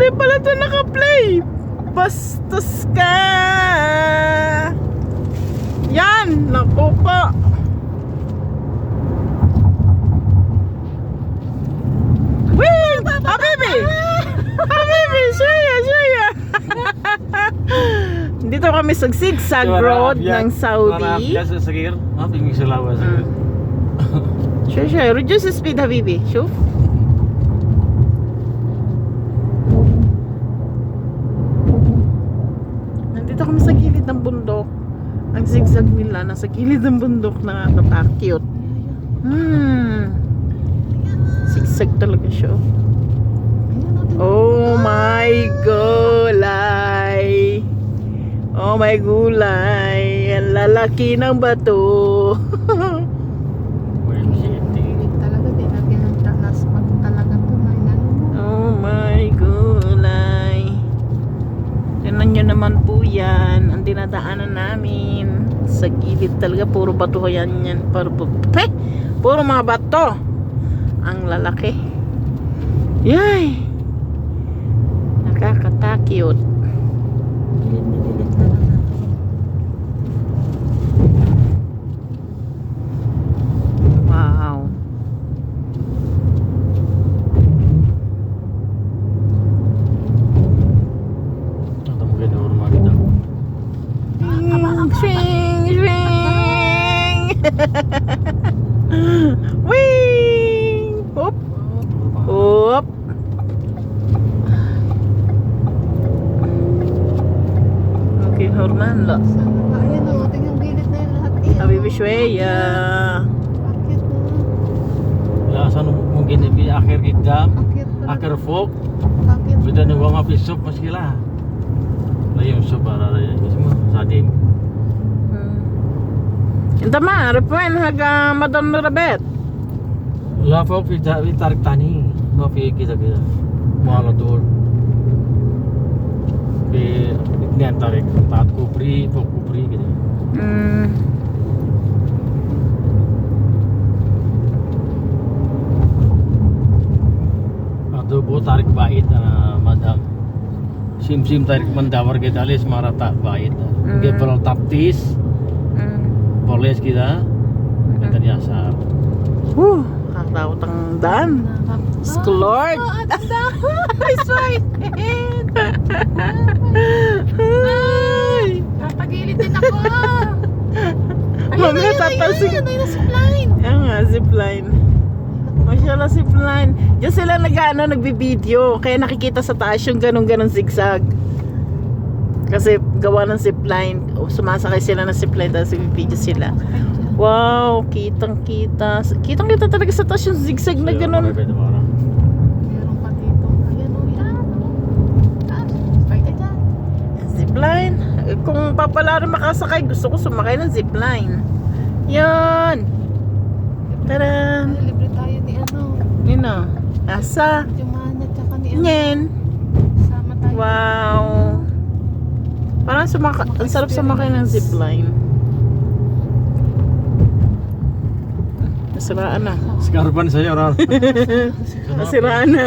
Hindi pala ito naka-play. Bastos ka. Yan. Naku po. Wee! Habibi! Habibi! Shaya! Dito kami sa zigzag road ng Saudi. Shaya, reduce the speed, Habibi. Shuf. Nandito kami sa gilid ng bundok. Ang zigzag nila nasa gilid ng bundok, nakaka-cute. Zigzag talaga siya. Oh my gulay. Oh my gulay. Ang lalaki ng bato. Talaga din natin ang talas pag talaga tunay na. Oh my gulay. Tingnan nyo naman po yan. Ang dinadaanan namin. Sa gilid talaga. Puro bato yan. Puro mga bato. Ang lalaki. Yay! Nakakatakot. Wow. Swing! Swing! Wing! Hop! Hop! Okay, Norman la. Ayan o, tingnan yung gilid na yun lahat. Habibi Shweya. Bakit mo? Lasan mungkin di akhir kita, Bakit pala? akhir folk, Bakit? beda nih gua ngapi sup maskilah. Lah yung sup ara ya semua sadim. Inta ma, repoin haga Madam Rabet. Lah folk kita tarik tani, ngapi kita. Malah dur. Di ini tarik taat kupri, folk kupri gitu. Atau bu tarik bait madam. Sim tarik mendawar kita alis marata bait. Dia perlu taptis. Poles kita. Kita diasar. Kakataot ang daan. Sklord. It's right. Papagilid din ako. Mamaya tatalsik. Ayun na zipline. Ayan nga, zipline. Masyala zipline. Diyan sila nagbibideo. Kaya nakikita sa taas yung ganun-ganun zigzag. Kasi gawa ng zipline. Sumasakay sila ng zipline tapos nagbibideo sila. Wow, kitang-kita. Kitang-kita talaga sa taas yung zigzag na ganun. Meron pa dito. Ayan o, yan. Sabay ka dyan. Zipline. Kung papalaro makasakay, gusto ko sumakay ng zipline. Yan. Taran. Libre tayo ni ano. Yun o. Asa. Yung mana tsaka ni ano. Nyen. Sama tayo. Wow. Parang ang sarap sumakay ng zipline. Nasiraan na. Sekarang saya orang. Nasiraan na.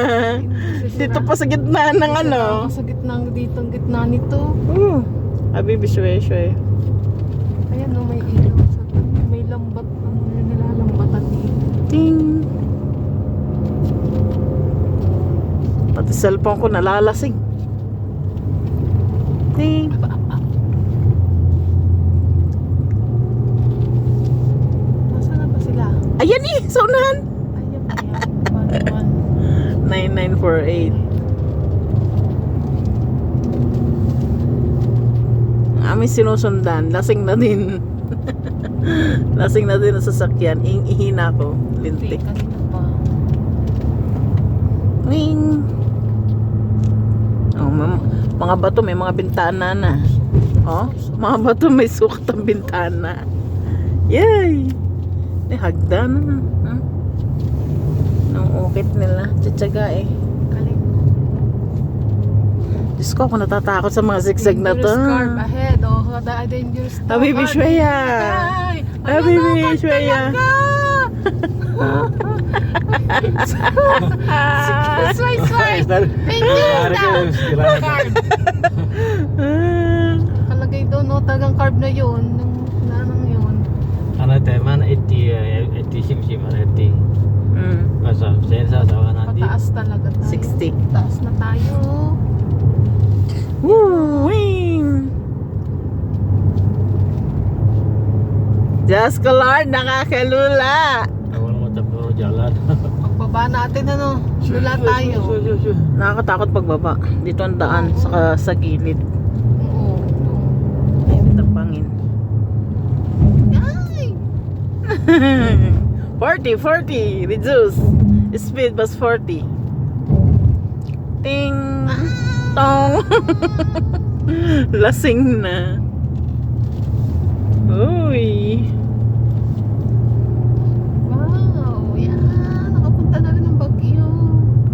Dito pa sa gitna ng ano. Sa gitna, dito ang gitna nito. Habibi shwe. Ayan o, may ilaw. May lambat. Ano yun nilalambatan dito. Ting. Pati cellphone ko nalalasing. Ting. Nasaan na ba sila? Ayan sa unahan. Ayan, ayan. 9948. Aming sinusundan. Lasing na din. Lasing na din ang sasakyan. Ihina ko. Lintik. Kanina pa. Wing. Oh, mga bato may mga bintana na. Oh, mga bato may sukat ang bintana. Yay! May hagdan na. Ang ukit nila. Tsatsaga eh. Galing. Diyos ko, ako natatakot sa mga zigzag na to. Dangerous curve ahead. Oh, the dangerous curve. Habibi Shweya. Ay, Habibi ayun, Shweya. talaga. Swipe. Thank you. Carb. Kalagay doon, no? Talagang carb na yun. Nanang yun. Ano tayo man, 80 sim-sim, 80. Masa, saya sasawa natin. Pataas talaga tayo. 60. Taas na tayo. Woo! Wing! Diyos ko Lord, nakakalula. Awal mo tapos jalan. Pagbaba natin, ano? Lula tayo. Nakakatakot pagbaba. Dito ang daan sa gilid. Oo. Ayun, tapangin. Ay! 40, reduce. Speed bus 40. Ting! Tong! Lasing na. Uy! Wow! Yan! Nakapunta na rin ng Baguio.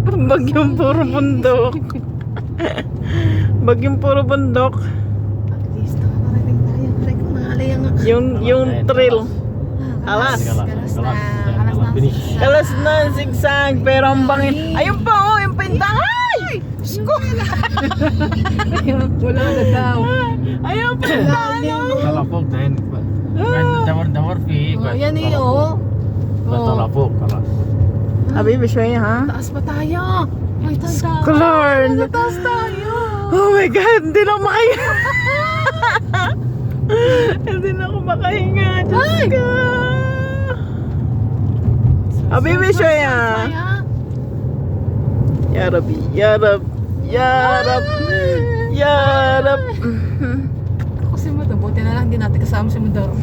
Bagyong puro bundok. Bagyong puro bundok. At least nakakarating tayo. Aray ko, nangalay ang Yung trail. Alas. Alas na. Alas na. Finish. Alas na, zigzag. Pero ang bangin. Ayun pa oh, yung pindang. Ay! Sko! Wala na daw. Ayun pa yung daan. Talapok dahil. Dawar fee. Oh, yan eh, oh. Talapok, kalas. Abi, bisyoy ha? Taas pa tayo. Ay, tanda. Lord! Taas tayo. Oh my God! Hindi na ako makahinga. Hindi na ako makahinga. Diyos ko. Abi, bisyoy ha? Ya Rabbi, Ya Rab, Ya Rab, Ya Rab. Kasi mo, buti na lang hindi natin kasama si Madaro.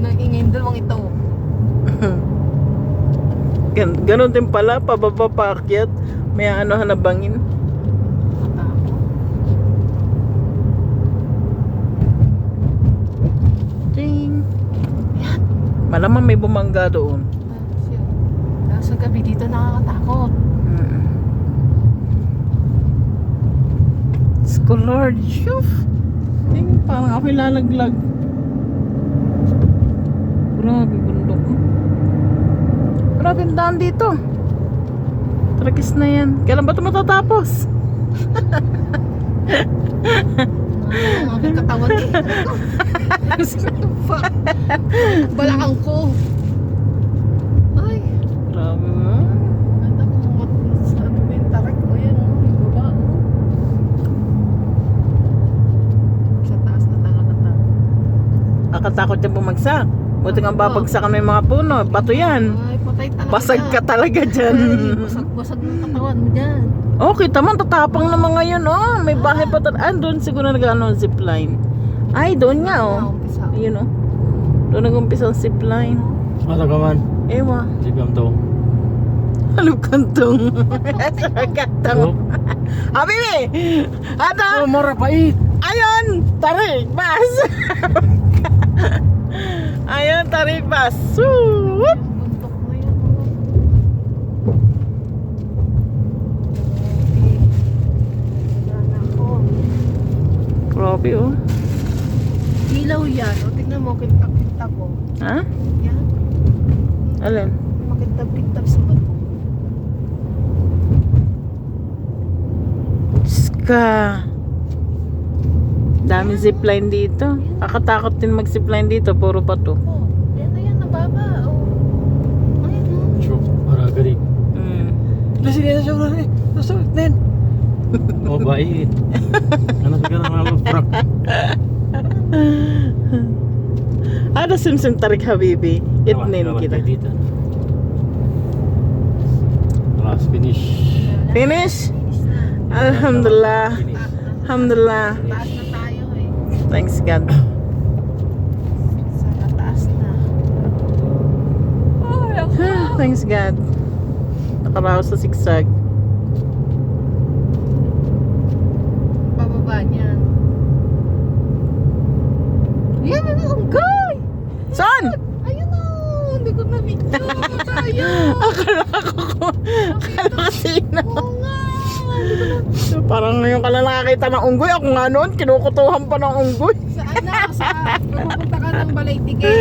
Nang ingay dalawang ito. Ganon din pala, pababa paakyat. May ano hanabangin. Ding. Yan. Malamang may bumangga doon. Sa gabi dito nakakatakot. Sko Lord, shuf. Ding, parang ako'y lalaglag. Grabe, bundok. Grabe ang daan dito. Tragis na yan. Kailan ba ito matatapos? Ang aking katawan eh. Fuck. Balakang ko. Ay. Grabe mo. Ganda ko sa ano ba yung tarak ko yan. Yung baba. Sa taas na talaga tayo. Nakatakot yung bumagsak. Buti nga babagsakan may mga puno. Bato yan. Ay, patay talaga. Basag ka talaga dyan. Ay, basag ng katawan mo dyan. Oh, kita mo, tatapang naman ngayon, oh. May bahay pa doon siguro nag-ano, zipline. Ay, doon nga, oh. Naumpisa. Ayun, oh. Doon nag-umpisa ang zipline. Ano ka man? Ewa. Sigam to. Halukantong. Halukantong. Habibi! Ato! Mura pait! Ayun! Tarik! Bas! Ayun, tarik! Bas! Swoop! Yung bundok na yun. Grabe, oh. Ilaw yan. O, tignan mo, kintab-kintab mo. Ha? Yan. Alin? Makintab-kintab sa bato. Ska. Dami zipline dito. Kakatakot din mag-zipline dito. Puro pa to. Oh, yan na yan, nababa. Oh. Ayun, oh. Sure, para galing. Nasi dia sa ulan eh. Nasa nen. Oh, bait. Ano sa ganang malaprak? Ada simsim tarik habibi. Itnin kita. Dito. Last finish. Finish? Finish na. Alhamdulillah. Alhamdulillah. Taas na tayo eh. Thanks God. Sa taas na. Ay, ako. Thanks God. Nakaraos sa sigsag. Bababa niyan. Yan na ang guy! Saan? Ayun o! Hindi ko na-video. Sayang! Akala ko sino. Oo nga! Hindi ko na... Parang ngayon ka lang nakakita ng unggoy. Ako nga noon, kinukutuhan pa ng unggoy. Saan na? Sa pupunta ka ng Balay Tigay.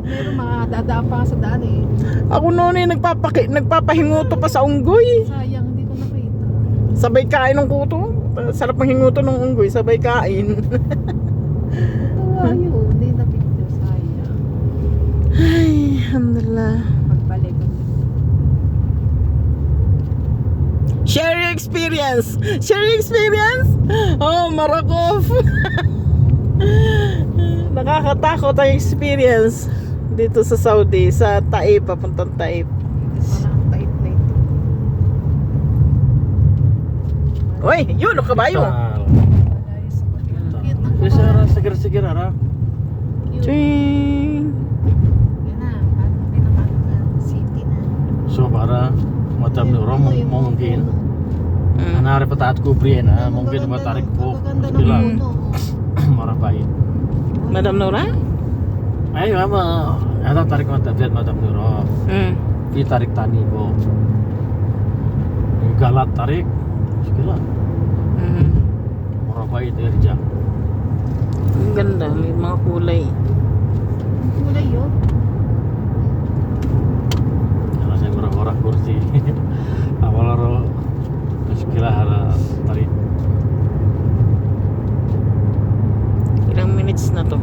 Meron mga dadaan pa nga sa daan eh. Ako noon eh, nagpapahinguto pa sa unggoy. Sayang, hindi ko nakita. Sabay kain ng kuto. Sarap ng hinguto ng unggoy, sabay kain. Tawa yun, hindi na picture. Sayang. Ay, alhamdulillah. Pagbalik. Share your experience! Share your experience! Oh, Marakov! Nakakatakot ang experience dito sa Saudi, sa Taif, papuntang Taif. Parang tight na ito. Uy, yun, ang kabayo! Malayo sa kabila. Cute na Yes, kabayo. ara, sige, ara. Cute. Ching! Yan na, paano pinaka city na. So, para matam ni orang mungkin. Anare pataat kubri na, mungkin matarik po. Maganda ng Bilang puno. marapain. Madam Nora? Ay, mama, ada tarik mata biar madam nuro. Di tarik tani po. Galat tarik, segala. Marapain erja. Ang ganda, may mga kulay. Kulay yun. Karena saya murah-murah kursi. Awal ro segala hal tarik. Ilang minutes na to?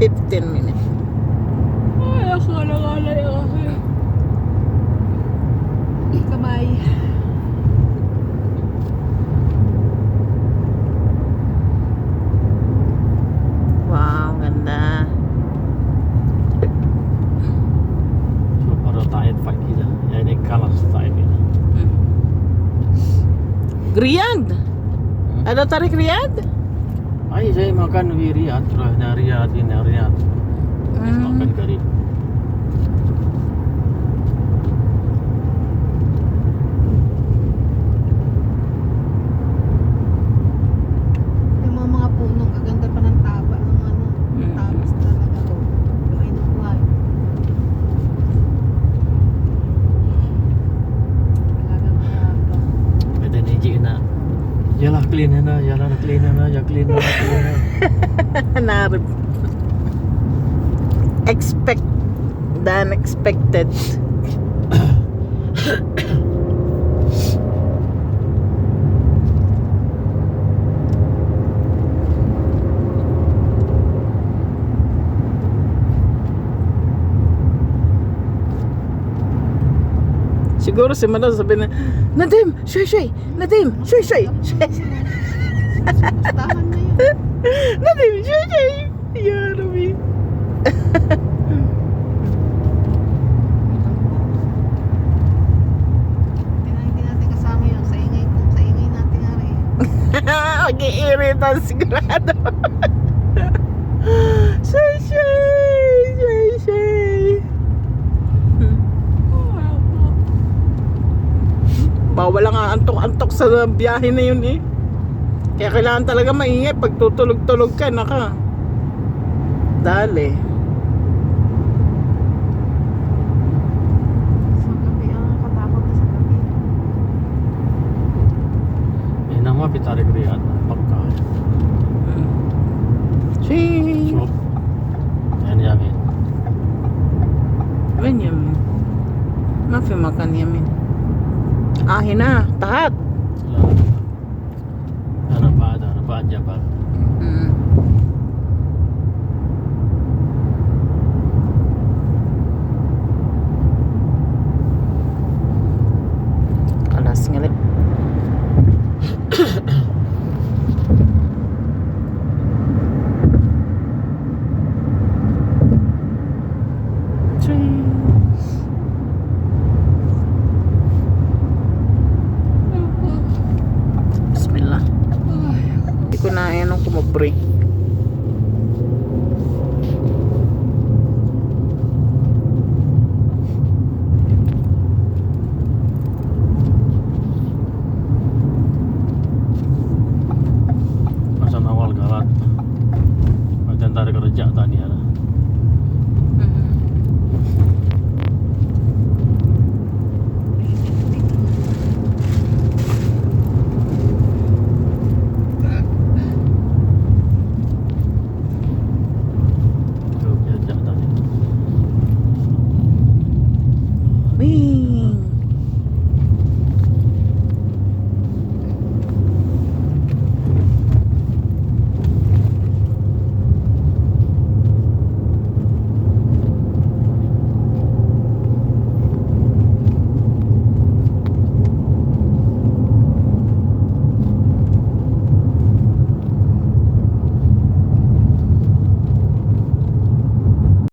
15 minutes. Ay, akala-kala ako. Kamay. Wow, ganda. So, para tayo fight kita. Ya ini kalah tayo kita. Riyadh! Ada tarik Riyadh? Ay, saya makan di Riyadh, surah na Riyadh, ini Riyadh. Saya makan kari. Yung mga puno, gaganda pa ng taba ng ano. Tabas talaga ko. Yung inukuhan. Talagang marami. Beda ni Ji na. Yalah clean na, yalah na clean na, ya clean na, clean na. Narib. Expect than expected. Siguro si Madam sabi na, Nadim, shay, Nadim, shay. Gustahan na yun. Nadim, shay. Ya Rabbi. Hindi natin kasama yun. Sa ingay natin nga rin. Mag-iiritan sigurado. Shay. Bawal lang ang antok-antok sa biyahe na yun eh. Kaya kailangan talaga maingay pag tutulog-tulog ka, naka. Dali. Sa gabi, ang katakot na sa gabi. Eh, nama pitarik Riyadh, pagka. Shay. So, yan yamin. Yamin. Mafi makan yamin. Ahin na, tahat. Ano pa aja pa. Alas nga lang. Bismillah. Hindi ko na yan ang kumabri.